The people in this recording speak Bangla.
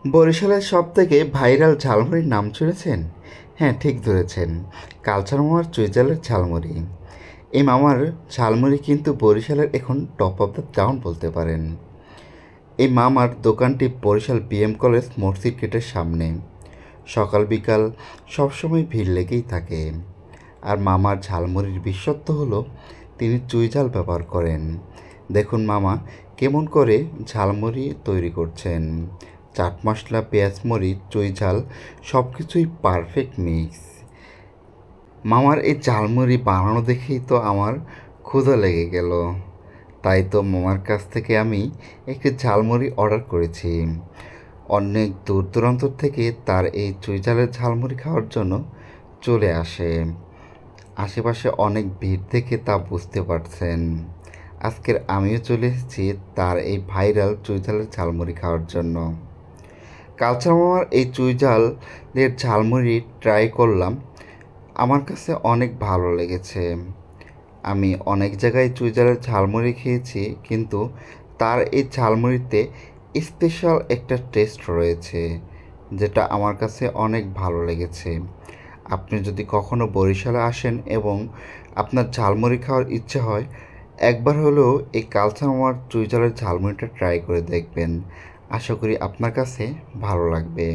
বরিশালের সবথেকে ভাইরাল ঝালমুড়ির নাম শুনেছেন? হ্যাঁ, ঠিক ধরেছেন। কালচার মামার চুইঝালের ঝালমুড়ি। এই মামার ঝালমুড়ি কিন্তু বরিশালের এখন টপ অফ দ্য টাউন বলতে পারেন। এই মামার দোকানটি বরিশাল বিএম কলেজ মসজিদ গেটের সামনে। সকাল বিকাল সবসময় ভিড় লেগেই থাকে। আর মামার ঝালমুড়ির বিশেষত্ব হলো তিনি চুইঝাল ব্যবহার করেন। দেখুন মামা কেমন করে ঝালমুড়ি তৈরি করছেন। চাট মশলা, পেঁয়াজ, মরিচ, চুইঝাল সব কিছুই পারফেক্ট মিক্স। মামার এই ঝালমুড়ি বানানো দেখেই তো আমার ক্ষুধা লেগে গেল। তাই তো মামার কাছ থেকে আমি একটি ঝালমুড়ি অর্ডার করেছি। অনেক দূর দূরান্ত থেকে তার এই চুইঝালের ঝালমুড়ি খাওয়ার জন্য চলে আসে। আশেপাশে অনেক ভিড় দেখে তা বুঝতে পারছেন। আজকের আমিও চলে এসেছি তার এই ভাইরাল চুইঝালের ঝালমুড়ি খাওয়ার জন্য। কালচার মামার এই চুইঝালের ঝালমুড়ি ট্রাই করলাম। আমার কাছে অনেক ভালো লেগেছে। আমি অনেক জায়গায় চুইঝালের ঝালমুড়ি খেয়েছি, কিন্তু তার এই ঝালমুড়িতে স্পেশাল একটা টেস্ট রয়েছে, যেটা আমার কাছে অনেক ভালো লেগেছে। আপনি যদি কখনো বরিশালে আসেন এবং আপনার ঝালমুড়ি খাওয়ার ইচ্ছে হয়, একবার হলেও এই কালচা মামার চুইঝালের ঝালমুড়িটা ট্রাই করে দেখবেন। আশা করি আপনার কাছে ভালো লাগবে।